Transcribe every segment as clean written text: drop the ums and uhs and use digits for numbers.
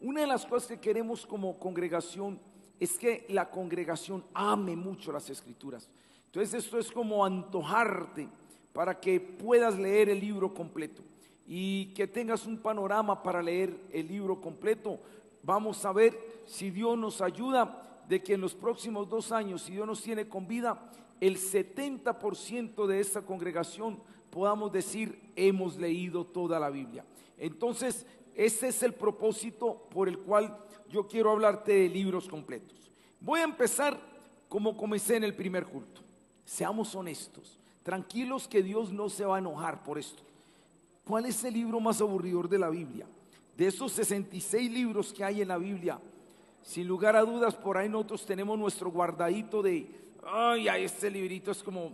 Una de las cosas que queremos como congregación es que la congregación ame mucho las Escrituras. Entonces esto es como antojarte para que puedas leer el libro completo y que tengas un panorama para leer el libro completo. Vamos a ver si Dios nos ayuda de que en los próximos 2 años, si Dios nos tiene con vida, el 70% de esta congregación podamos decir hemos leído toda la Biblia. Entonces ese es el propósito por el cual yo quiero hablarte de libros completos. Voy a empezar como comencé en el primer culto. Seamos honestos, tranquilos, que Dios no se va a enojar por esto. ¿Cuál es el libro más aburridor de la Biblia? De esos 66 libros que hay en la Biblia, sin lugar a dudas, por ahí nosotros tenemos nuestro guardadito de, ay, este librito es como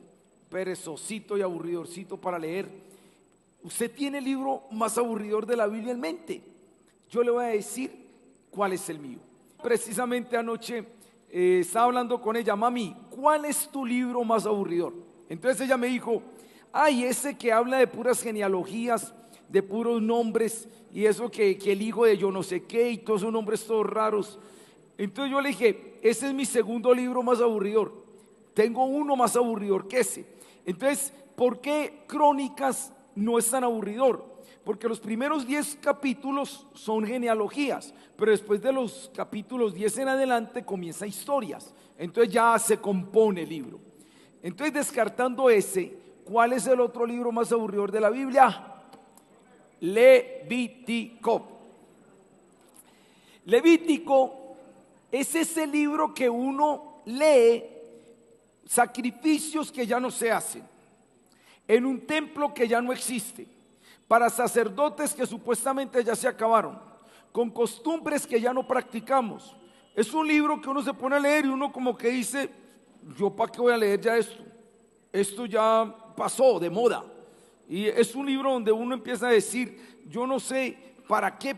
perezosito y aburridorcito para leer. Usted tiene el libro más aburridor de la Biblia en mente. Yo le voy a decir cuál es el mío. Precisamente anoche estaba hablando con ella: mami, ¿cuál es tu libro más aburridor? Entonces ella me dijo: ay, ese que habla de puras genealogías, de puros nombres, y eso que el hijo de yo no sé qué, y todos esos nombres todos raros. Entonces yo le dije: ese es mi segundo libro más aburridor. Tengo uno más aburridor que ese. Entonces, ¿por qué Crónicas no es tan aburridor? Porque los primeros 10 capítulos son genealogías, pero después de los capítulos 10 en adelante comienza historias. Entonces ya se compone el libro. Entonces, descartando ese, ¿cuál es el otro libro más aburridor de la Biblia? Levítico. Levítico es ese libro que uno lee sacrificios que ya no se hacen, en un templo que ya no existe, para sacerdotes que supuestamente ya se acabaron, con costumbres que ya no practicamos. Es un libro que uno se pone a leer y uno como que dice: ¿yo para qué voy a leer ya esto? Esto ya pasó de moda. Y es un libro donde uno empieza a decir: yo no sé para qué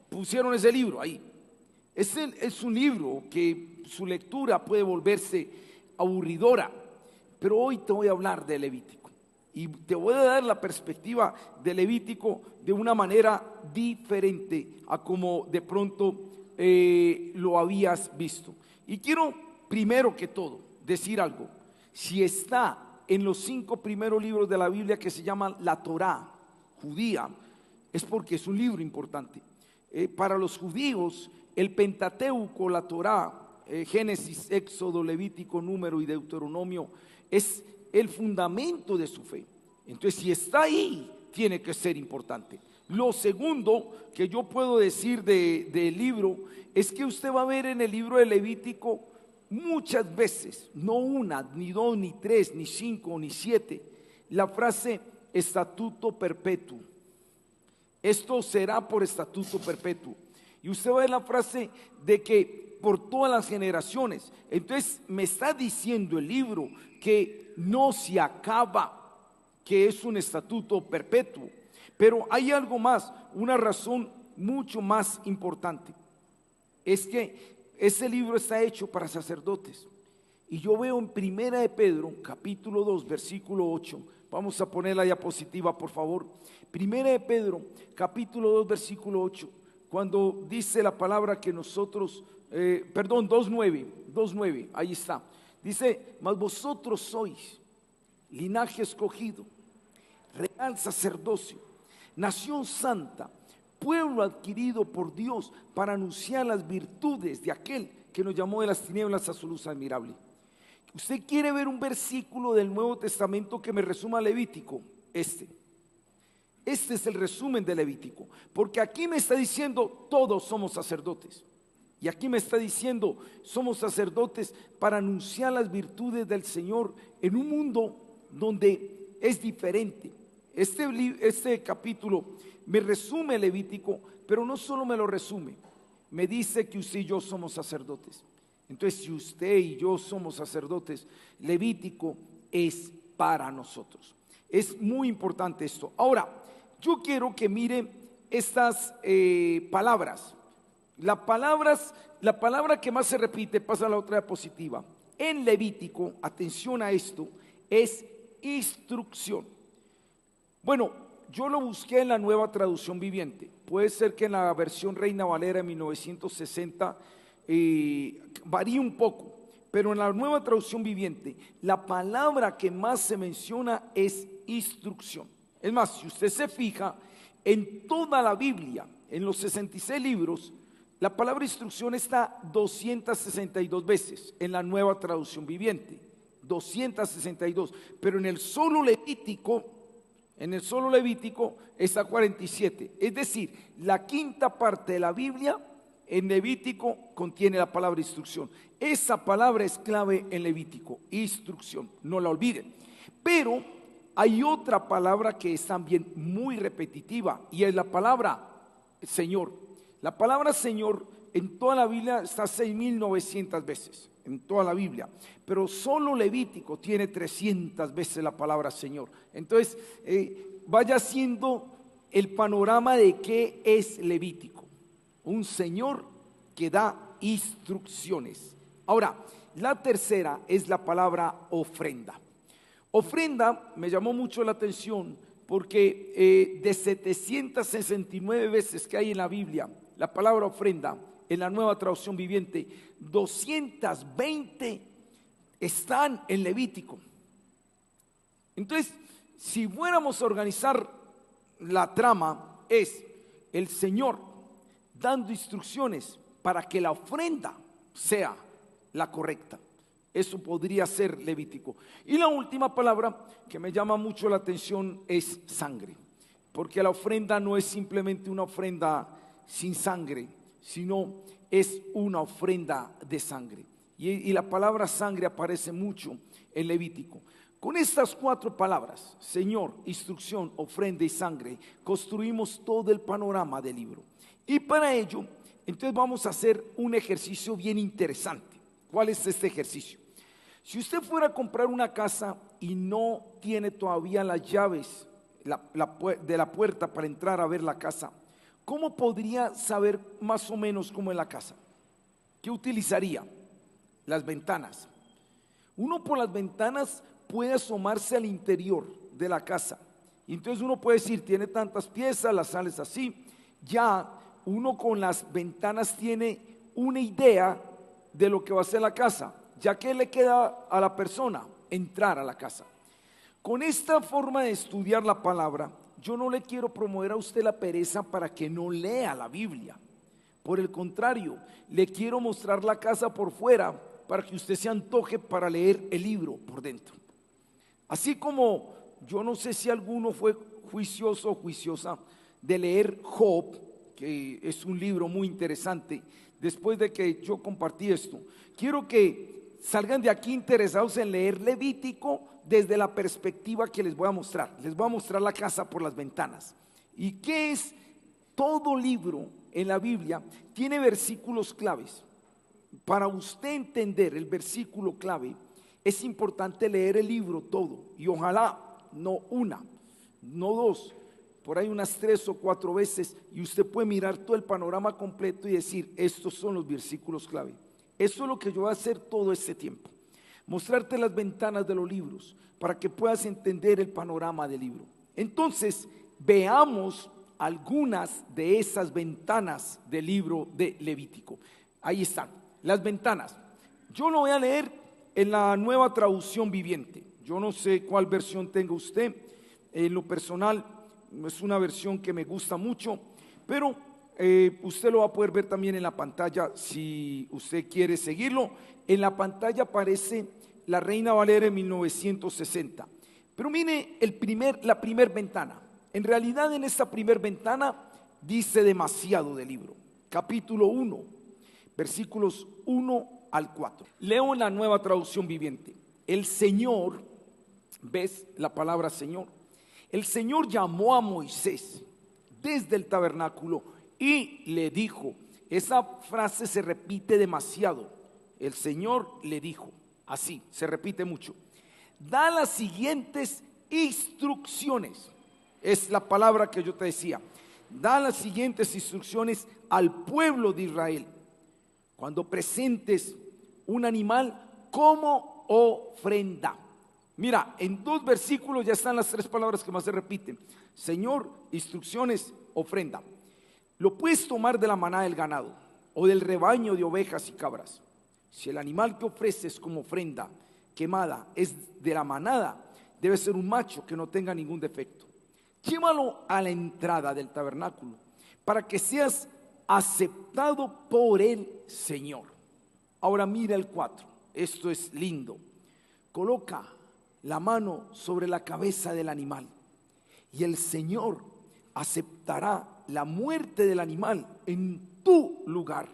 pusieron ese libro ahí. Es un libro que su lectura puede volverse aburridora. Pero hoy te voy a hablar de Levítico y te voy a dar la perspectiva de Levítico de una manera diferente a como de pronto lo habías visto. Y quiero primero que todo decir algo: si está en los 5 primeros libros de la Biblia que se llaman la Torá judía, es porque es un libro importante. Para los judíos, el Pentateuco, la Torá, Génesis, Éxodo, Levítico, Número y Deuteronomio, es el fundamento de su fe. Entonces, si está ahí, tiene que ser importante. Lo segundo que yo puedo decir del libro es que usted va a ver en el libro de Levítico muchas veces, no una, ni 2, ni 3, ni 5, ni 7, la frase estatuto perpetuo. Esto será por estatuto perpetuo. Y usted va a ver la frase de que por todas las generaciones. Entonces me está diciendo el libro que no se acaba, que es un estatuto perpetuo. Pero hay algo más, una razón mucho más importante. Es que ese libro está hecho para sacerdotes. Y yo veo en Primera de Pedro, capítulo 2, versículo 8. Vamos a poner la diapositiva, por favor. Primera de Pedro, capítulo 2, versículo 8. Cuando dice la palabra que nosotros, 2:9, ahí está. Dice: mas vosotros sois linaje escogido, real sacerdocio, nación santa, pueblo adquirido por Dios para anunciar las virtudes de aquel que nos llamó de las tinieblas a su luz admirable. ¿Usted quiere ver un versículo del Nuevo Testamento que me resuma Levítico? Este es el resumen de Levítico, porque aquí me está diciendo todos somos sacerdotes. Y aquí me está diciendo somos sacerdotes para anunciar las virtudes del Señor en un mundo donde es diferente. Este capítulo me resume Levítico, pero no solo me lo resume, me dice que usted y yo somos sacerdotes. Entonces, si usted y yo somos sacerdotes, Levítico es para nosotros. Es muy importante esto. Ahora, yo quiero que mire estas palabras. La palabra que más se repite, pasa a la otra diapositiva, en Levítico, atención a esto, es instrucción. Bueno, yo lo busqué en la Nueva Traducción Viviente. Puede ser que en la versión Reina Valera de 1960 varíe un poco, pero en la Nueva Traducción Viviente la palabra que más se menciona es instrucción. Es más, si usted se fija en toda la Biblia, en los 66 libros, la palabra instrucción está 262 veces en la Nueva Traducción Viviente, 262, pero en el solo Levítico está 47. Es decir, la quinta parte de la Biblia en Levítico contiene la palabra instrucción. Esa palabra es clave en Levítico, instrucción, no la olviden. Pero hay otra palabra que es también muy repetitiva y es la palabra Señor. La palabra Señor en toda la Biblia está 6.900 veces, en toda la Biblia, pero solo Levítico tiene 300 veces la palabra Señor. Entonces, vaya siendo el panorama de qué es Levítico. Un Señor que da instrucciones. Ahora, la tercera es la palabra ofrenda. Ofrenda me llamó mucho la atención porque de 769 veces que hay en la Biblia, la palabra ofrenda en la Nueva Traducción Viviente, 220 están en Levítico. Entonces, si fuéramos a organizar la trama, es el Señor dando instrucciones para que la ofrenda sea la correcta. Eso podría ser Levítico. Y la última palabra que me llama mucho la atención es sangre, porque la ofrenda no es simplemente una ofrenda sin sangre, sino es una ofrenda de sangre. Y la palabra sangre aparece mucho en Levítico. Con estas cuatro palabras, Señor, instrucción, ofrenda y sangre, construimos todo el panorama del libro. Y para ello, entonces vamos a hacer un ejercicio bien interesante. ¿Cuál es este ejercicio? Si usted fuera a comprar una casa y no tiene todavía las llaves de la puerta para entrar a ver la casa, ¿cómo podría saber más o menos cómo es la casa? ¿Qué utilizaría? Las ventanas. Uno por las ventanas puede asomarse al interior de la casa. Y entonces uno puede decir, tiene tantas piezas, las sales así. Ya uno con las ventanas tiene una idea de lo que va a ser la casa, ya que le queda a la persona entrar a la casa. Con esta forma de estudiar la palabra, yo no le quiero promover a usted la pereza para que no lea la Biblia. Por el contrario, le quiero mostrar la casa por fuera para que usted se antoje para leer el libro por dentro. Así como yo no sé si alguno fue juicioso o juiciosa de leer Job, que es un libro muy interesante. Después de que yo compartí esto, quiero que salgan de aquí interesados en leer Levítico desde la perspectiva que les voy a mostrar. Les voy a mostrar la casa por las ventanas. ¿Y qué es? Todo libro en la Biblia tiene versículos claves. Para usted entender el versículo clave, es importante leer el libro todo. Y ojalá no una, no dos, por ahí unas 3 o 4 veces, y usted puede mirar todo el panorama completo y decir, estos son los versículos clave. Eso es lo que yo voy a hacer todo este tiempo, mostrarte las ventanas de los libros para que puedas entender el panorama del libro. Entonces, veamos algunas de esas ventanas del libro de Levítico. Ahí están, las ventanas. Yo lo voy a leer en la Nueva Traducción Viviente. Yo no sé cuál versión tenga usted. En lo personal, es una versión que me gusta mucho, pero usted lo va a poder ver también en la pantalla si usted quiere seguirlo. En la pantalla aparece la Reina Valera de 1960. Pero mire la primer ventana. En realidad en esta primer ventana dice demasiado del libro. Capítulo 1, versículos 1 al 4. Leo en la Nueva Traducción Viviente. El Señor, ¿ves la palabra Señor? El Señor llamó a Moisés desde el tabernáculo y le dijo, esa frase se repite demasiado. El Señor le dijo, así, se repite mucho. Da las siguientes instrucciones. Es la palabra que yo te decía. Da las siguientes instrucciones al pueblo de Israel. Cuando presentes un animal como ofrenda. Mira, en 2 versículos ya están las 3 palabras que más se repiten: Señor, instrucciones, ofrenda. Lo puedes tomar de la manada del ganado o del rebaño de ovejas y cabras. Si el animal que ofreces como ofrenda quemada es de la manada, debe ser un macho que no tenga ningún defecto. Llévalo a la entrada del tabernáculo para que seas aceptado por el Señor. Ahora mira el 4, esto es lindo. Coloca la mano sobre la cabeza del animal y el Señor aceptará la muerte del animal en tu lugar,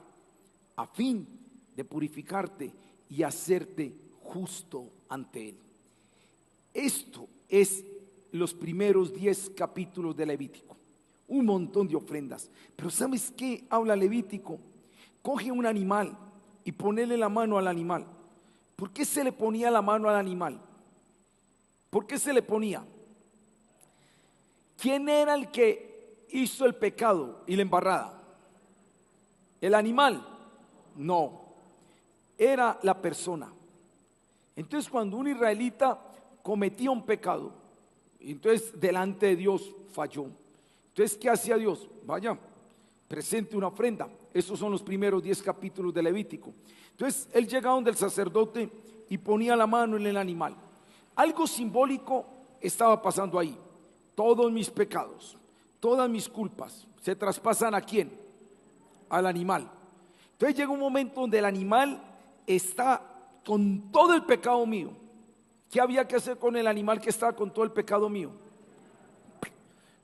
a fin de purificarte y hacerte justo ante Él. Esto es los primeros 10 capítulos de Levítico, un montón de ofrendas. Pero ¿sabes qué habla Levítico? Coge un animal y ponele la mano al animal. ¿Por qué se le ponía la mano al animal? ¿Por qué se le ponía? ¿Quién era el que hizo el pecado y la embarrada? ¿El animal? No, era la persona. Entonces, cuando un israelita cometía un pecado, entonces delante de Dios falló, entonces ¿qué hacía Dios? Vaya, presente una ofrenda. Esos son los primeros 10 capítulos de Levítico. Entonces él llegaba donde el sacerdote y ponía la mano en el animal. Algo simbólico estaba pasando ahí. Todos mis pecados, todas mis culpas se traspasan ¿a quién? Al animal. Entonces llega un momento donde el animal está con todo el pecado mío. ¿Qué había que hacer con el animal que estaba con todo el pecado mío?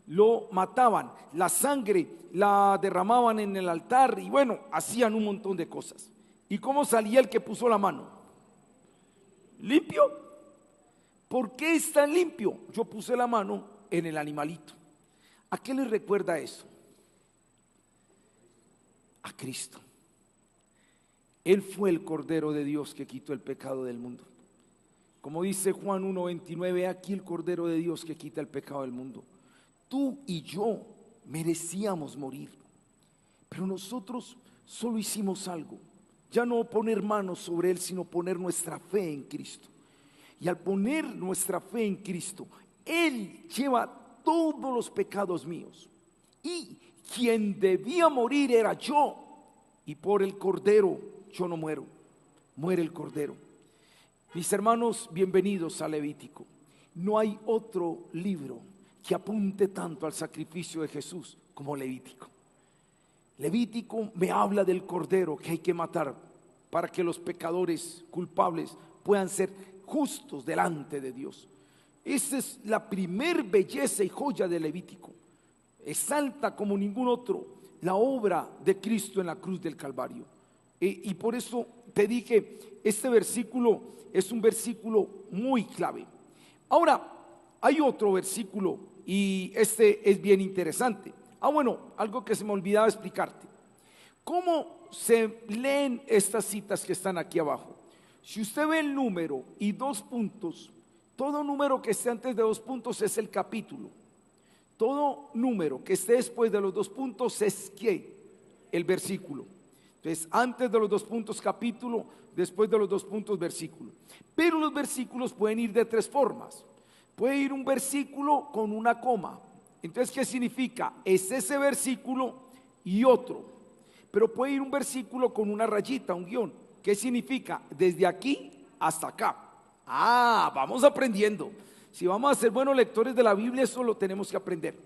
Lo mataban, la sangre la derramaban en el altar y bueno, hacían un montón de cosas. ¿Y cómo salía el que puso la mano? ¿Limpio? ¿Por qué es tan limpio? Yo puse la mano en el animalito. ¿A qué le recuerda eso? A Cristo. Él fue el Cordero de Dios que quitó el pecado del mundo. Como dice Juan 1:29, aquí el Cordero de Dios que quita el pecado del mundo. Tú y yo merecíamos morir, pero nosotros solo hicimos algo: ya no poner manos sobre Él, sino poner nuestra fe en Cristo. Y al poner nuestra fe en Cristo, Él lleva todos los pecados míos. Y quien debía morir era yo, y por el Cordero yo no muero, muere el Cordero. Mis hermanos, bienvenidos a Levítico. No hay otro libro que apunte tanto al sacrificio de Jesús como Levítico. Levítico me habla del Cordero que hay que matar para que los pecadores culpables puedan ser justos delante de Dios. Esa es la primer belleza y joya de Levítico. Exalta como ningún otro la obra de Cristo en la cruz del Calvario. Y por eso te dije, este versículo es un versículo muy clave. Ahora, hay otro versículo y este es bien interesante. Bueno, algo que se me olvidaba explicarte. ¿Cómo se leen estas citas que están aquí abajo? Si usted ve el número y 2 puntos, todo número que esté antes de 2 puntos es el capítulo. Todo número que esté después de los 2 puntos es ¿qué? El versículo. Entonces, antes de los 2 puntos capítulo, después de los 2 puntos versículo. Pero los versículos pueden ir de 3 formas. Puede ir un versículo con una coma. Entonces, ¿qué significa? Es ese versículo y otro. Pero puede ir un versículo con una rayita, un guión. ¿Qué significa? Desde aquí hasta acá. Vamos aprendiendo. Si vamos a ser buenos lectores de la Biblia, eso lo tenemos que aprender.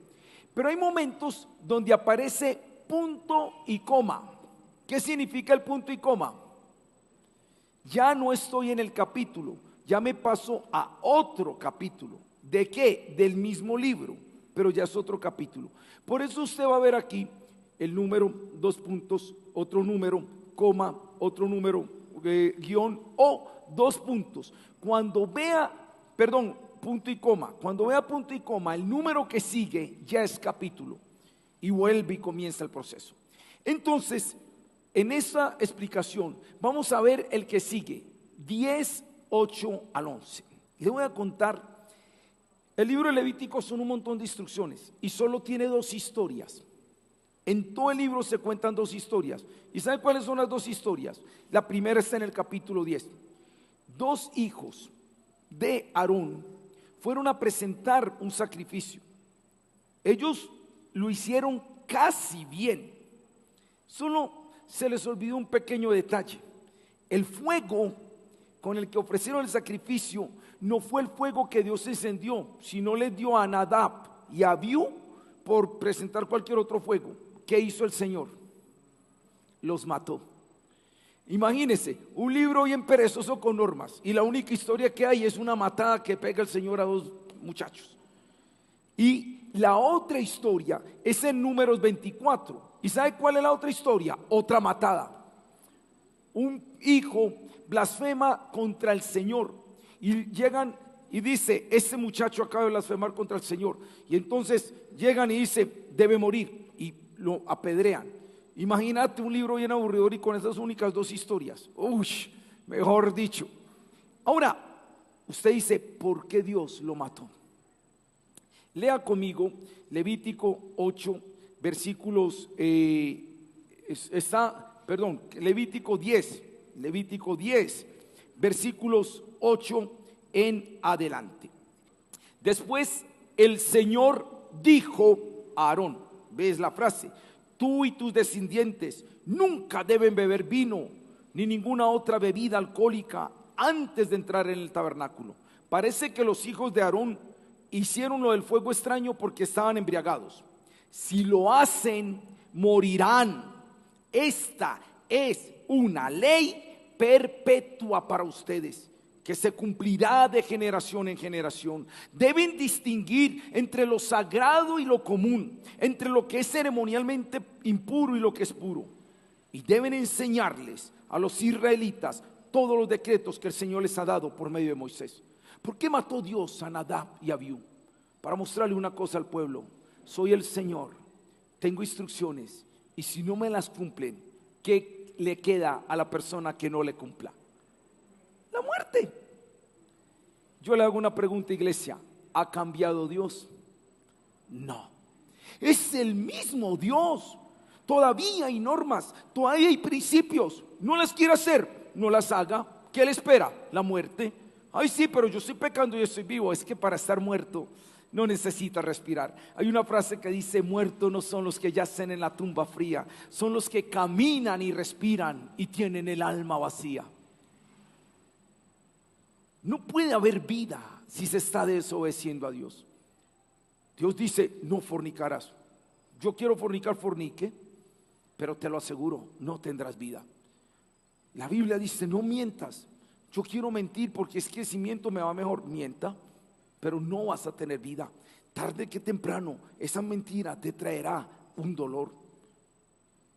Pero hay momentos donde aparece punto y coma. ¿Qué significa el punto y coma? Ya no estoy en el capítulo, ya me paso a otro capítulo. ¿De qué? Del mismo libro, pero ya es otro capítulo. Por eso usted va a ver aquí el número, 2 puntos, otro número, coma, otro número, guión o 2 puntos. Cuando vea, punto y coma. Cuando vea punto y coma, el número que sigue ya es capítulo y vuelve y comienza el proceso. Entonces, en esa explicación vamos a ver el que sigue, 10, 8 al 11. Le voy a contar, el libro de Levítico son un montón de instrucciones y solo tiene 2 historias. En todo el libro se cuentan 2 historias. ¿Y saben cuáles son las 2 historias? La primera está en el capítulo 10. 2 hijos de Aarón fueron a presentar un sacrificio. Ellos lo hicieron casi bien, solo se les olvidó un pequeño detalle. El fuego con el que ofrecieron el sacrificio no fue el fuego que Dios encendió, sino les dio a Nadab y a Abiú por presentar cualquier otro fuego. ¿Qué hizo el Señor? Los mató. Imagínense, un libro bien perezoso con normas y la única historia que hay es una matada que pega el Señor a dos muchachos. Y la otra historia es en Números 24. ¿Y sabe cuál es la otra historia? Otra matada. Un hijo blasfema contra el Señor y llegan y dice: este muchacho acaba de blasfemar contra el Señor. Y entonces llegan y dice: debe morir, y lo apedrean. Imagínate un libro bien aburridor y con esas únicas dos historias. Uy, mejor dicho. Ahora, usted dice: ¿por qué Dios lo mató? Lea conmigo Levítico 8, versículos, Levítico 10, versículos 8 en adelante. Después el Señor dijo a Aarón, ¿ves la frase? Tú y tus descendientes nunca deben beber vino ni ninguna otra bebida alcohólica antes de entrar en el tabernáculo. Parece que los hijos de Aarón hicieron lo del fuego extraño porque estaban embriagados. Si lo hacen, morirán. Esta es una ley perpetua para ustedes, que se cumplirá de generación en generación. Deben distinguir entre lo sagrado y lo común, entre lo que es ceremonialmente impuro y lo que es puro. Y deben enseñarles a los israelitas todos los decretos que el Señor les ha dado por medio de Moisés. ¿Por qué mató Dios a Nadab y a Abiú? Para mostrarle una cosa al pueblo: soy el Señor, tengo instrucciones, y si no me las cumplen, ¿qué le queda a la persona que no le cumpla? La muerte. Yo le hago una pregunta, iglesia: ¿ha cambiado Dios? No, es el mismo Dios. Todavía hay normas, todavía hay principios. No las quiere hacer, no las haga. ¿Qué le espera? La muerte. Ay, sí, pero yo estoy pecando y estoy vivo. Es que para estar muerto no necesita respirar. Hay una frase que dice: muertos no son los que yacen en la tumba fría, son los que caminan y respiran y tienen el alma vacía. No puede haber vida si se está desobedeciendo a Dios. Dios dice: no fornicarás. Yo quiero fornicar, fornique, pero te lo aseguro, no tendrás vida. La Biblia dice: no mientas. Yo quiero mentir porque es que si miento me va mejor. Mienta, pero no vas a tener vida. Tarde que temprano esa mentira te traerá un dolor.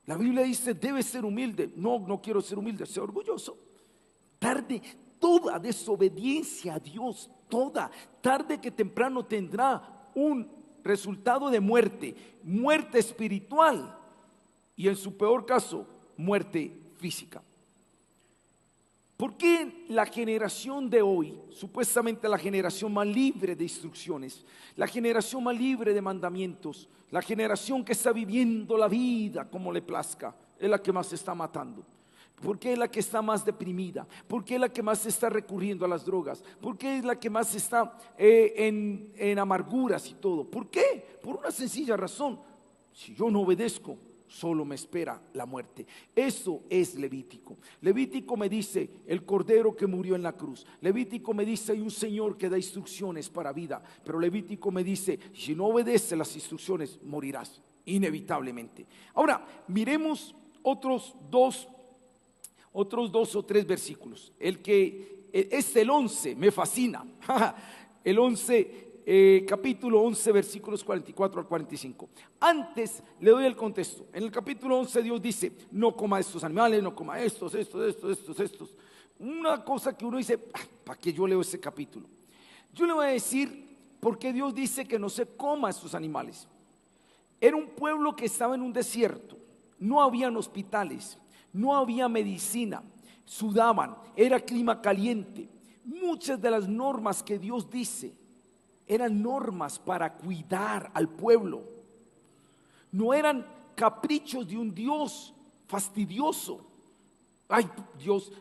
La Biblia dice: debes ser humilde. No, no quiero ser humilde, sé orgulloso. Toda desobediencia a Dios, tarde que temprano tendrá un resultado de muerte, muerte espiritual y en su peor caso, muerte física. ¿Por qué la generación de hoy, supuestamente la generación más libre de instrucciones, la generación más libre de mandamientos, la generación que está viviendo la vida como le plazca, es la que más se está matando? ¿Por qué es la que está más deprimida? ¿Por qué es la que más está recurriendo a las drogas? ¿Por qué es la que más está en amarguras y todo? ¿Por qué? Por una sencilla razón: si yo no obedezco, solo me espera la muerte. Eso es Levítico. Levítico me dice: el cordero que murió en la cruz. Levítico me dice: hay un Señor que da instrucciones para vida. Pero Levítico me dice: si no obedeces las instrucciones, morirás inevitablemente. Ahora, miremos otros dos o tres versículos. El 11 me fascina. El 11, capítulo 11, versículos 44 al 45. Antes le doy el contexto. En el capítulo 11 Dios dice: no coma estos animales, no coma estos. Una cosa que uno dice: ¿para qué yo leo ese capítulo? Yo le voy a decir por qué Dios dice que no se coma estos animales. Era un pueblo que estaba en un desierto, no habían hospitales, no había medicina, sudaban, era clima caliente. Muchas de las normas que Dios dice eran normas para cuidar al pueblo, no eran caprichos de un Dios fastidioso. Ay, Dios,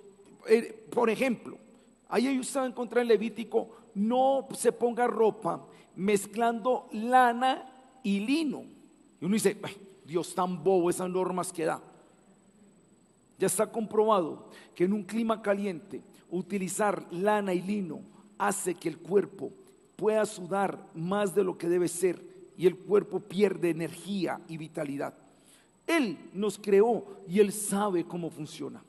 por ejemplo, Ahí usted va a encontrar en Levítico, no se ponga ropa mezclando lana y lino. Y uno dice, "Ay, Dios tan bobo, esas normas que da". Ya está comprobado que en un clima caliente utilizar lana y lino hace que el cuerpo pueda sudar más de lo que debe ser y el cuerpo pierde energía y vitalidad. Él nos creó y Él sabe cómo funciona.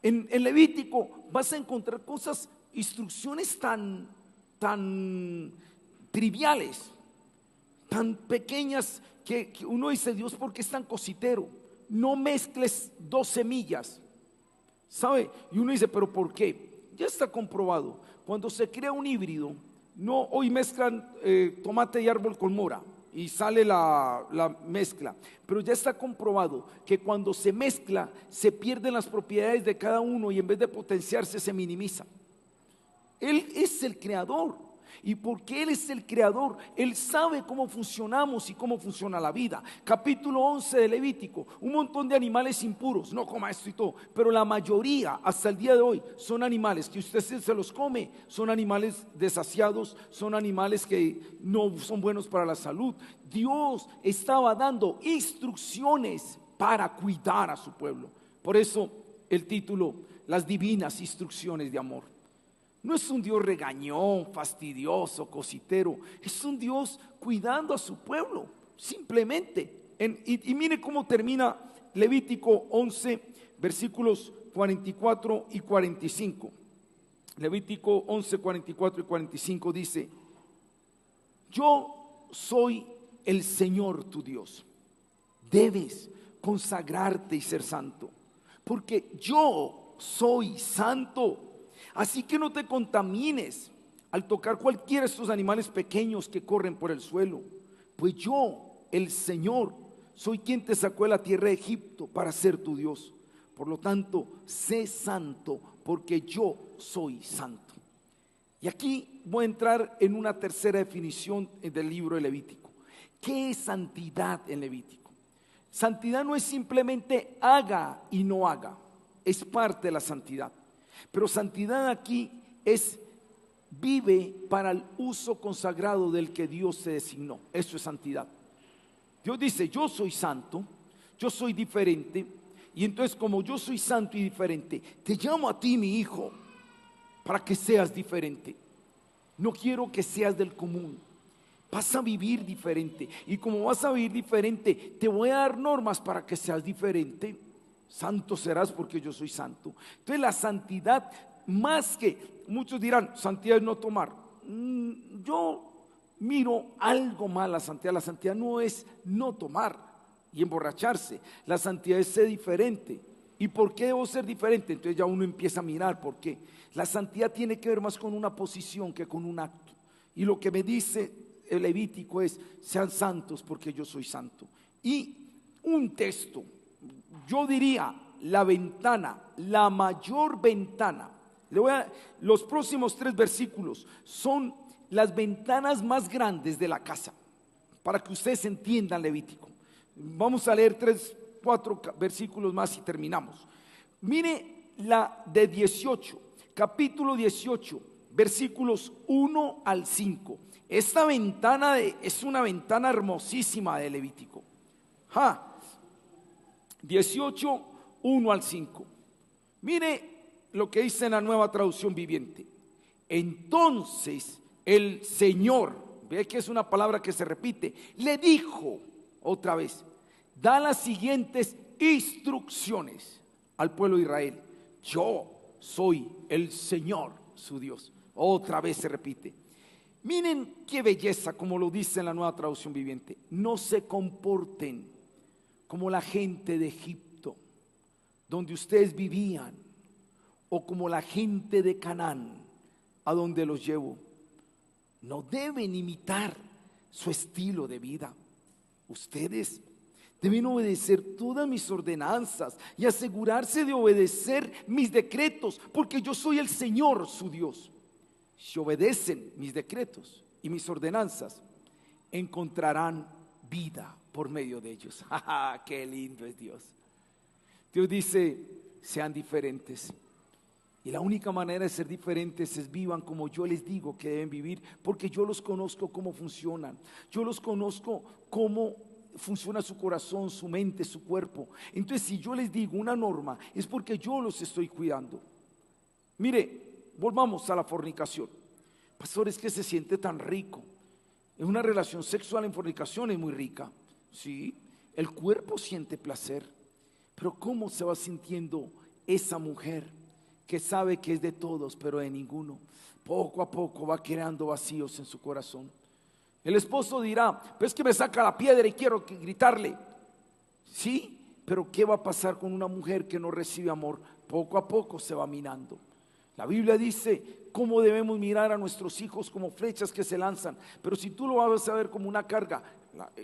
En Levítico vas a encontrar cosas, instrucciones tan triviales, tan pequeñas que uno dice, Dios, ¿por qué es tan cositero? No mezcles dos semillas, ¿sabe? Y uno dice, ¿pero por qué? Ya está comprobado. Cuando se crea un híbrido, no hoy mezclan tomate y árbol con mora y sale la mezcla, pero ya está comprobado que cuando se mezcla se pierden las propiedades de cada uno y en vez de potenciarse se minimiza. Él es el creador. Y porque Él es el creador, Él sabe cómo funcionamos y cómo funciona la vida. Capítulo 11 de Levítico, un montón de animales impuros, no coma esto y todo, pero la mayoría hasta el día de hoy son animales que usted se los come, son animales desasiados, son animales que no son buenos para la salud. Dios estaba dando instrucciones para cuidar a su pueblo. Por eso el título, las divinas instrucciones de amor. No es un Dios regañón, fastidioso, cositero. Es un Dios cuidando a su pueblo, simplemente. Y mire cómo termina Levítico 11, versículos 44 y 45. Levítico 11, 44 y 45 dice: yo soy el Señor tu Dios. Debes consagrarte y ser santo, porque yo soy santo. Así que no te contamines al tocar cualquiera de estos animales pequeños que corren por el suelo, pues yo, el Señor, soy quien te sacó de la tierra de Egipto para ser tu Dios. Por lo tanto, sé santo, porque yo soy santo. Y aquí voy a entrar en una tercera definición del libro de Levítico. ¿Qué es santidad en Levítico? Santidad no es simplemente haga y no haga, es parte de la santidad. Pero santidad aquí es vive para el uso consagrado del que Dios se designó. Eso es santidad. Dios dice, yo soy santo, yo soy diferente, y entonces como yo soy santo y diferente, te llamo a ti, mi hijo, para que seas diferente. No quiero que seas del común. Vas a vivir diferente, y como vas a vivir diferente, te voy a dar normas para que seas diferente. Santo serás porque yo soy santo. Entonces la santidad, más que muchos dirán, santidad es no tomar. Yo miro algo más la santidad. La santidad no es no tomar y emborracharse. La santidad es ser diferente. ¿Y por qué debo ser diferente? Entonces ya uno empieza a mirar por qué. La santidad tiene que ver más con una posición que con un acto. Y lo que me dice el Levítico es, sean santos porque yo soy santo. Y un texto, yo diría la ventana, la mayor ventana. Los próximos 3 versículos son las ventanas más grandes de la casa, para que ustedes entiendan Levítico. Vamos a leer 3, 4 versículos más y terminamos. Mire la de 18, capítulo 18, versículos 1 al 5. Esta ventana es una ventana hermosísima de Levítico. 18, 1 al 5. Mire lo que dice en la Nueva Traducción Viviente. Entonces el Señor, ve que es una palabra que se repite, le dijo otra vez, da las siguientes instrucciones al pueblo de Israel. Yo soy el Señor su Dios. Otra vez se repite. Miren qué belleza, como lo dice en la Nueva Traducción Viviente. No se comporten como la gente de Egipto, donde ustedes vivían, o como la gente de Canaán, a donde los llevo. No deben imitar su estilo de vida. Ustedes deben obedecer todas mis ordenanzas y asegurarse de obedecer mis decretos, porque yo soy el Señor su Dios. Si obedecen mis decretos y mis ordenanzas, encontrarán vida por medio de ellos. ¡Qué lindo es Dios! Dios dice, sean diferentes. Y la única manera de ser diferentes es vivan como yo les digo que deben vivir, porque yo los conozco cómo funcionan. Yo los conozco cómo funciona su corazón, su mente, su cuerpo. Entonces, si yo les digo una norma, es porque yo los estoy cuidando. Mire, volvamos a la fornicación. Pastor, es que se siente tan rico. Es una relación sexual en fornicación, es muy rica. Sí, el cuerpo siente placer. Pero ¿cómo se va sintiendo esa mujer que sabe que es de todos, pero de ninguno? Poco a poco va creando vacíos en su corazón. El esposo dirá, pero es que me saca la piedra y quiero gritarle. Sí, pero ¿qué va a pasar con una mujer que no recibe amor? Poco a poco se va minando. La Biblia dice cómo debemos mirar a nuestros hijos como flechas que se lanzan, pero si tú lo vas a ver como una carga,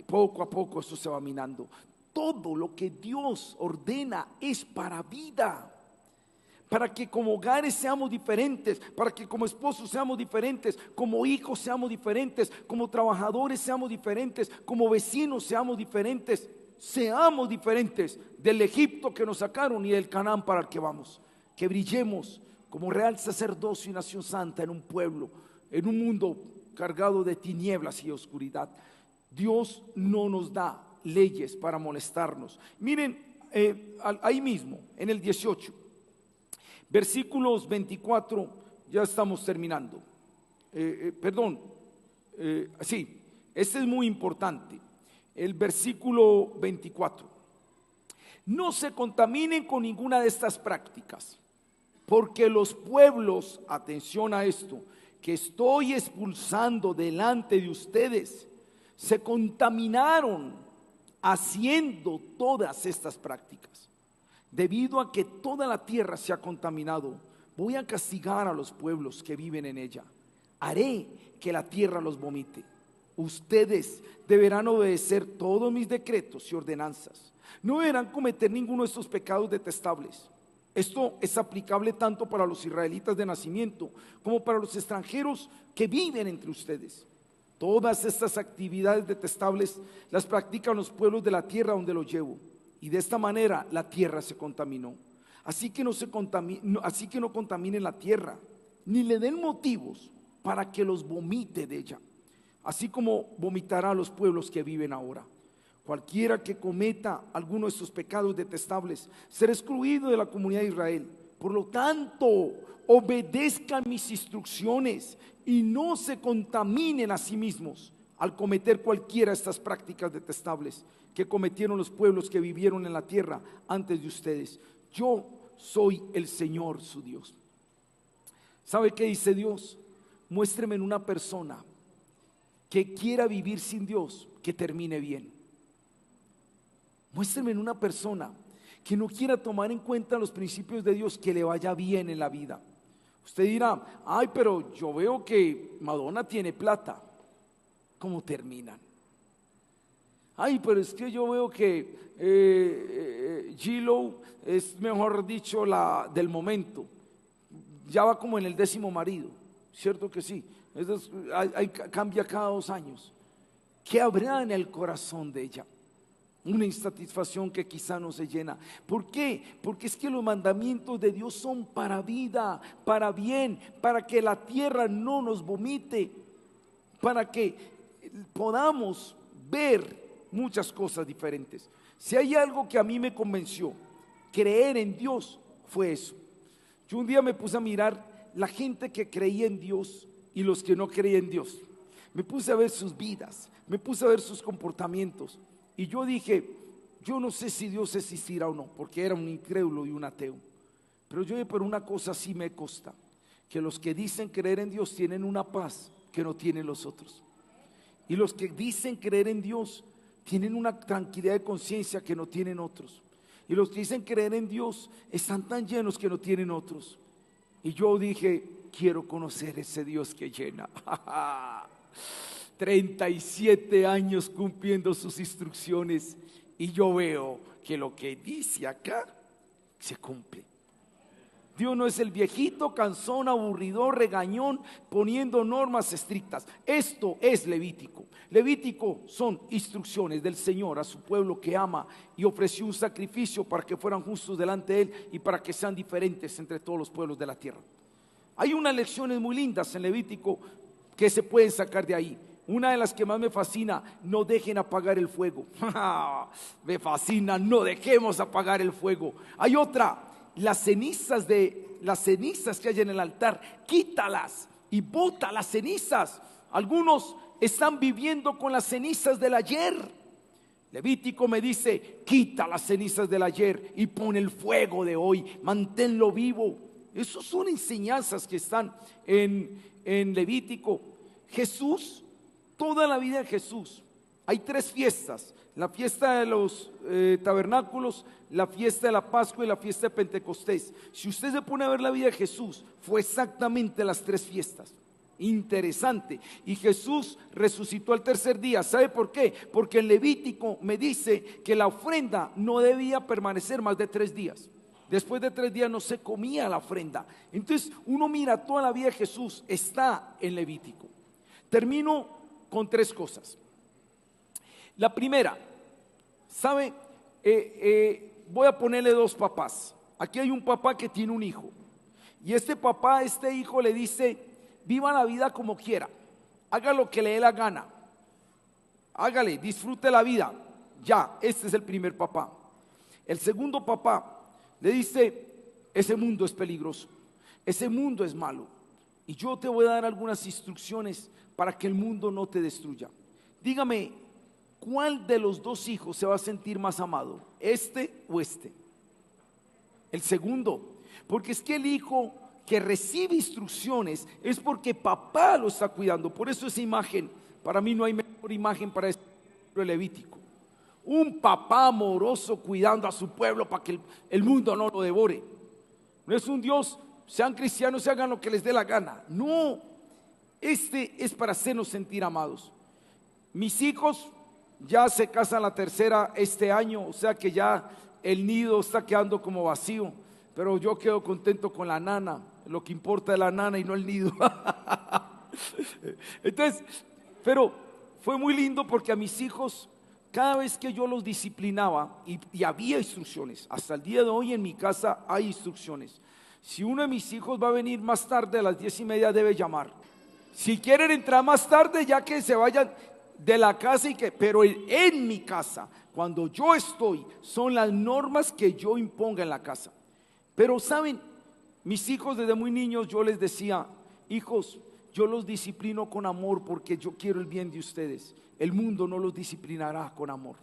poco a poco eso se va minando. Todo lo que Dios ordena es para vida, para que como hogares seamos diferentes, para que como esposos seamos diferentes, como hijos seamos diferentes, como trabajadores seamos diferentes, como vecinos seamos diferentes del Egipto que nos sacaron y del Canaán para el que vamos. Que brillemos como real sacerdocio y nación santa en un pueblo, en un mundo cargado de tinieblas y oscuridad. Dios no nos da leyes para molestarnos. Miren, ahí mismo, en el 18, versículos 24, ya estamos terminando. Sí, este es muy importante. El versículo 24. No se contaminen con ninguna de estas prácticas, porque los pueblos, atención a esto, que estoy expulsando delante de ustedes, se contaminaron haciendo todas estas prácticas. Debido a que toda la tierra se ha contaminado, voy a castigar a los pueblos que viven en ella. Haré que la tierra los vomite. Ustedes deberán obedecer todos mis decretos y ordenanzas. No deberán cometer ninguno de estos pecados detestables. Esto es aplicable tanto para los israelitas de nacimiento como para los extranjeros que viven entre ustedes. Todas estas actividades detestables las practican los pueblos de la tierra donde los llevo, y de esta manera la tierra se contaminó. Así que no contaminen la tierra, ni le den motivos para que los vomite de ella, así como vomitará a los pueblos que viven ahora. Cualquiera que cometa alguno de estos pecados detestables será excluido de la comunidad de Israel. Por lo tanto, obedezcan mis instrucciones y no se contaminen a sí mismos al cometer cualquiera de estas prácticas detestables que cometieron los pueblos que vivieron en la tierra antes de ustedes. Yo soy el Señor su Dios. ¿Sabe qué dice Dios? Muéstreme en una persona que quiera vivir sin Dios, que termine bien. Muéstreme en una persona que no quiera tomar en cuenta los principios de Dios, que le vaya bien en la vida. Usted dirá, ay, pero yo veo que Madonna tiene plata. ¿Cómo terminan? Ay, pero es que yo veo que J-Lo es, mejor dicho, la del momento. Ya va como en el 10º marido, ¿cierto que sí? Cambia cada 2 años. ¿Qué habrá en el corazón de ella? Una insatisfacción que quizá no se llena. ¿Por qué? Porque es que los mandamientos de Dios son para vida, para bien, para que la tierra no nos vomite, para que podamos ver muchas cosas diferentes. Si hay algo que a mí me convenció, creer en Dios, fue eso. Yo un día me puse a mirar la gente que creía en Dios y los que no creían en Dios. Me puse a ver sus vidas, me puse a ver sus comportamientos. Y yo dije, yo no sé si Dios existirá o no, porque era un incrédulo y un ateo. Pero yo dije, pero una cosa sí me consta, que los que dicen creer en Dios tienen una paz que no tienen los otros. Y los que dicen creer en Dios tienen una tranquilidad de conciencia que no tienen otros. Y los que dicen creer en Dios están tan llenos que no tienen otros. Y yo dije, quiero conocer ese Dios que llena. 37 años cumpliendo sus instrucciones, y yo veo que lo que dice acá se cumple. Dios no es el viejito, cansón, aburridor, regañón, poniendo normas estrictas. Esto es Levítico. Levítico son instrucciones del Señor a su pueblo que ama y ofreció un sacrificio para que fueran justos delante de Él y para que sean diferentes entre todos los pueblos de la tierra. Hay unas lecciones muy lindas en Levítico que se pueden sacar de ahí. Una de las que más me fascina: no dejen apagar el fuego. Me fascina, no dejemos apagar el fuego. Hay otra: las cenizas que hay en el altar, quítalas y bota las cenizas. Algunos están viviendo con las cenizas del ayer. Levítico me dice: quita las cenizas del ayer y pon el fuego de hoy, manténlo vivo. Esas son enseñanzas que están en Levítico. Jesús, toda la vida de Jesús, hay 3 fiestas: la fiesta de los tabernáculos, la fiesta de la Pascua y la fiesta de Pentecostés. Si usted se pone a ver la vida de Jesús, fue exactamente las 3 fiestas. Interesante. Y Jesús resucitó al tercer día. ¿Sabe por qué? Porque el Levítico me dice que la ofrenda no debía permanecer más de 3 días. Después de 3 días no se comía la ofrenda. Entonces uno mira toda la vida de Jesús, está en Levítico. Termino con 3 cosas. La primera, ¿sabe? Voy a ponerle 2 papás. Aquí hay un papá que tiene un hijo. Y este hijo le dice: viva la vida como quiera, haga lo que le dé la gana, hágale, disfrute la vida. Ya, este es el primer papá. El segundo papá le dice: ese mundo es peligroso, ese mundo es malo, y yo te voy a dar algunas instrucciones para que el mundo no te destruya. Dígame, ¿cuál de los 2 hijos se va a sentir más amado? ¿Este o este? El segundo, porque es que el hijo que recibe instrucciones es porque papá lo está cuidando. Por eso esa imagen, para mí no hay mejor imagen para este libro Levítico. Un papá amoroso cuidando a su pueblo para que el mundo no lo devore. No es un Dios, sean cristianos y hagan lo que les dé la gana. No, este es para hacernos sentir amados. Mis hijos ya se casan la tercera este año, o sea que ya el nido está quedando como vacío, pero yo quedo contento con la nana. Lo que importa es la nana y no el nido. Entonces, pero fue muy lindo porque a mis hijos, cada vez que yo los disciplinaba, y había instrucciones, hasta el día de hoy en mi casa hay instrucciones. Si uno de mis hijos va a venir más tarde, a las 10:30 debe llamar. Si quieren entrar más tarde, ya que se vayan de la casa, pero en mi casa, cuando yo estoy, son las normas que yo imponga en la casa. Pero saben, mis hijos desde muy niños yo les decía: hijos, yo los disciplino con amor porque yo quiero el bien de ustedes. El mundo no los disciplinará con amor.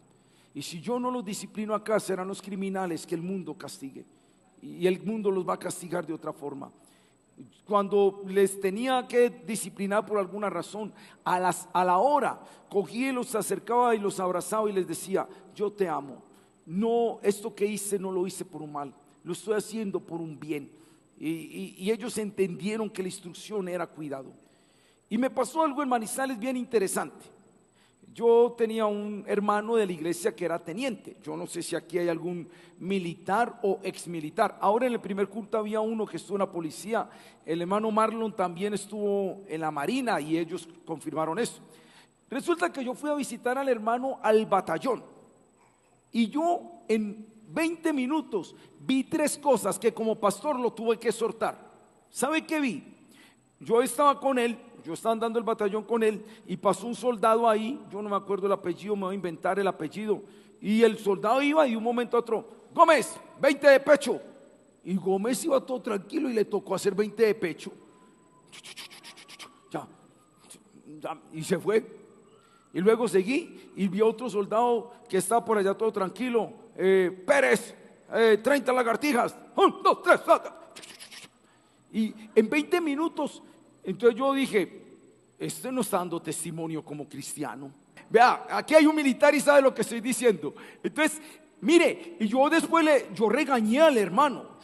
Y si yo no los disciplino acá, serán los criminales que el mundo castigue. Y el mundo los va a castigar de otra forma. Cuando les tenía que disciplinar por alguna razón, a la hora cogí y los acercaba y los abrazaba y les decía: yo te amo. No, esto que hice no lo hice por un mal, lo estoy haciendo por un bien. Y ellos entendieron que la instrucción era cuidado. Y me pasó algo en Manizales bien interesante. Yo tenía un hermano de la iglesia que era teniente. Yo no sé si aquí hay algún militar o exmilitar. Ahora en el primer culto había uno que estuvo en la policía. El hermano Marlon también estuvo en la marina y ellos confirmaron eso. Resulta que yo fui a visitar al hermano al batallón. Y yo en 20 minutos vi 3 cosas que como pastor lo tuve que exhortar. ¿Sabe qué vi? Yo estaba con él, yo estaba andando el batallón con él y pasó un soldado ahí, yo no me acuerdo el apellido, me voy a inventar el apellido. Y el soldado iba y de un momento a otro: Gómez, 20 de pecho. Y Gómez iba todo tranquilo y le tocó hacer 20 de pecho. Ya, y se fue. Y luego seguí y vi a otro soldado que estaba por allá todo tranquilo: Pérez, 30 lagartijas, 1, 2, 3, y en 20 minutos. Entonces yo dije: este no está dando testimonio como cristiano. Vea, aquí hay un militar y sabe lo que estoy diciendo. Entonces, mire, y yo después yo regañé al hermano.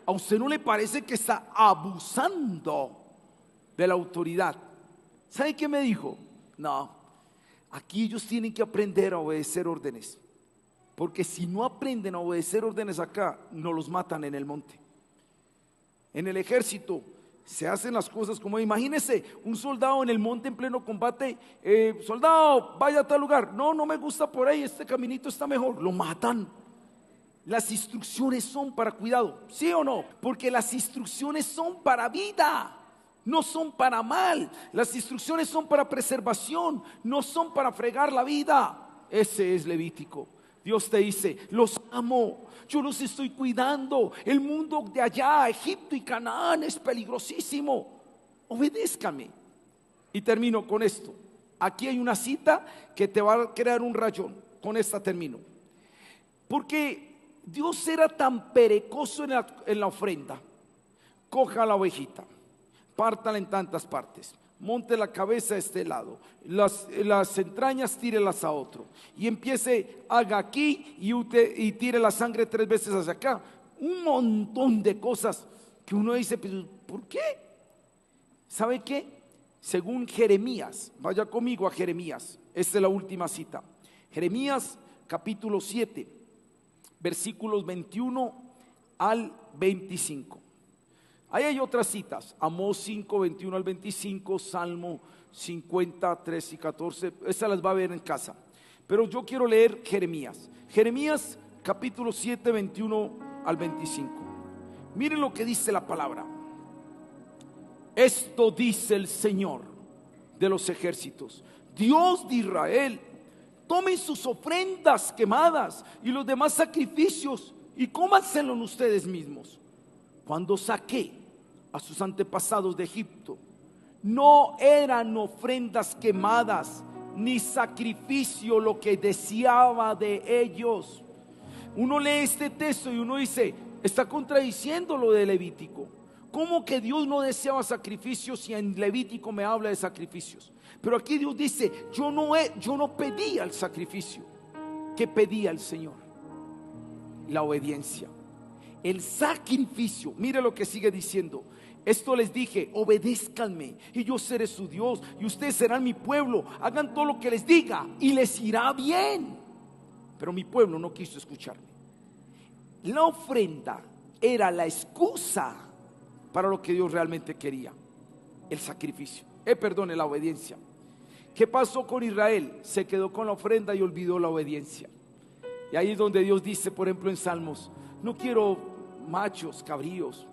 ¿A usted no le parece que está abusando de la autoridad? ¿Sabe qué me dijo? No, aquí ellos tienen que aprender a obedecer órdenes, porque si no aprenden a obedecer órdenes acá, no los matan en el monte. En el ejército se hacen las cosas como, imagínese un soldado en el monte en pleno combate, soldado, vaya a tal lugar, no me gusta por ahí, este caminito está mejor, lo matan. Las instrucciones son para cuidado, ¿sí o no? Porque las instrucciones son para vida, no son para mal. Las instrucciones son para preservación, no son para fregar la vida. Ese es Levítico. Dios te dice, los amo, yo los estoy cuidando. El mundo de allá, Egipto y Canaán, es peligrosísimo. Obedézcame. Y termino con esto. Aquí hay una cita que te va a crear un rayón. Con esta termino. Porque Dios era tan perezoso en la ofrenda. Coja la ovejita, pártala en tantas partes, monte la cabeza a este lado, las entrañas tírelas a otro, y empiece, haga aquí y tire la sangre 3 veces hacia acá. Un montón de cosas que uno dice, pero ¿por qué? ¿Sabe qué? Según Jeremías, vaya conmigo a Jeremías, esta es la última cita. Jeremías capítulo 7, versículos 21 al 25. Ahí hay otras citas, Amós 5, 21 al 25, Salmo 50, 13 y 14, esas las va a ver en casa. Pero yo quiero leer Jeremías. Jeremías capítulo 7, 21 al 25. Miren lo que dice la palabra. Esto dice el Señor de los ejércitos, Dios de Israel: tomen sus ofrendas quemadas y los demás sacrificios y cómanselos ustedes mismos. Cuando saqué a sus antepasados de Egipto, no eran ofrendas quemadas ni sacrificio lo que deseaba de ellos. Uno lee este texto y uno dice, está contradiciendo lo de Levítico. ¿Cómo que Dios no deseaba sacrificios si en Levítico me habla de sacrificios? Pero aquí Dios dice, yo no pedía el sacrificio. ¿Qué pedía el Señor? La obediencia. El sacrificio, mire lo que sigue diciendo. Esto les dije, obedézcanme y yo seré su Dios y ustedes serán mi pueblo. Hagan todo lo que les diga y les irá bien. Pero mi pueblo no quiso escucharme. La ofrenda era la excusa para lo que Dios realmente quería: el sacrificio, la obediencia. ¿Qué pasó con Israel? Se quedó con la ofrenda y olvidó la obediencia. Y ahí es donde Dios dice, por ejemplo en Salmos, no quiero machos, cabríos.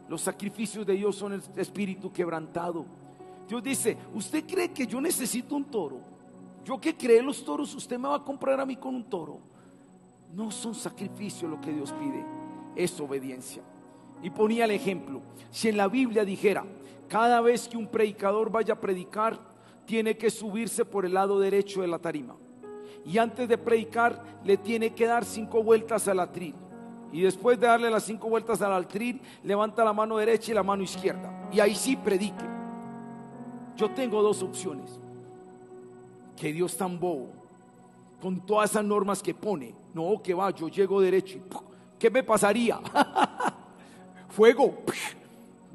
Los sacrificios de Dios son el espíritu quebrantado. Dios dice, ¿usted cree que yo necesito un toro? ¿Yo qué cree los toros? ¿Usted me va a comprar a mí con un toro? No son sacrificios lo que Dios pide, es obediencia. Y ponía el ejemplo, si en la Biblia dijera, cada vez que un predicador vaya a predicar, tiene que subirse por el lado derecho de la tarima, y antes de predicar le tiene que dar 5 vueltas al atril, y después de darle las 5 vueltas al atril, levanta la mano derecha y la mano izquierda, y ahí sí predique. Yo tengo 2 opciones. Que Dios tan bobo, con todas esas normas que pone, no, que va, yo llego derecho y ¿qué me pasaría? Fuego,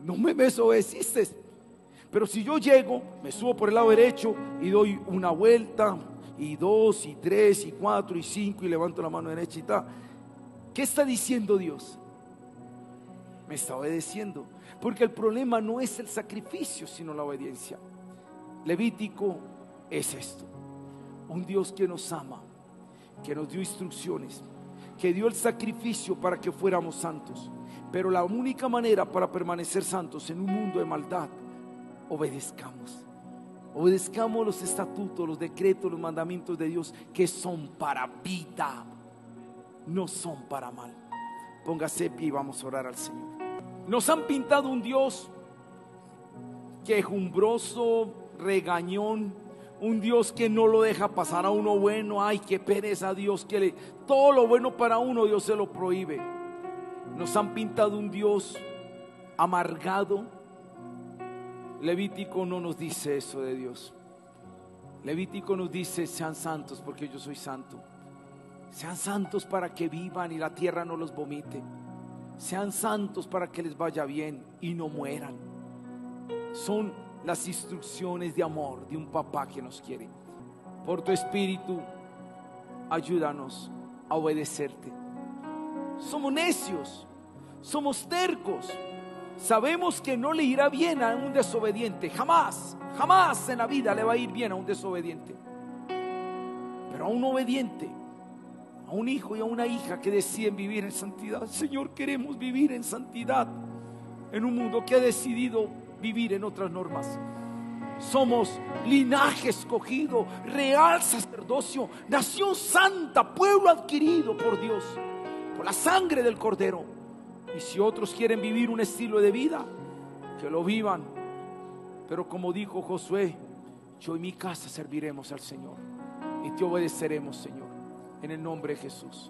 no me desobedeciste. Pero si yo llego, me subo por el lado derecho y doy una vuelta, y 2, y 3, y 4, y 5, y levanto la mano derecha y tal, ¿qué está diciendo Dios? Me está obedeciendo. Porque el problema no es el sacrificio, sino la obediencia. Levítico es esto: un Dios que nos ama, que nos dio instrucciones, que dio el sacrificio para que fuéramos santos. Pero la única manera para permanecer santos en un mundo de maldad, obedezcamos los estatutos, los decretos, los mandamientos de Dios, que son para vida, no son para mal. Póngase pie y vamos a orar al Señor. Nos han pintado un Dios quejumbroso, regañón, un Dios que no lo deja pasar a uno bueno. Ay, qué pereza Dios, todo lo bueno para uno Dios se lo prohíbe. Nos han pintado un Dios amargado. Levítico no nos dice eso de Dios. Levítico nos dice, sean santos porque yo soy santo. Sean santos para que vivan y la tierra no los vomite. Sean santos para que les vaya bien y no mueran. Son las instrucciones de amor de un papá que nos quiere. Por tu espíritu, ayúdanos a obedecerte. Somos necios, somos tercos, Sabemos que no le irá bien a un desobediente. Jamás, jamás en la vida le va a ir bien a un desobediente. Pero a un obediente, a un hijo y a una hija que deciden vivir en santidad. Señor, queremos vivir en santidad en un mundo que ha decidido vivir en otras normas. Somos linaje escogido, real sacerdocio, nación santa, pueblo adquirido por Dios, por la sangre del Cordero. Y si otros quieren vivir un estilo de vida, que lo vivan. Pero como dijo Josué, yo y mi casa serviremos al Señor y te obedeceremos, Señor, en el nombre de Jesús.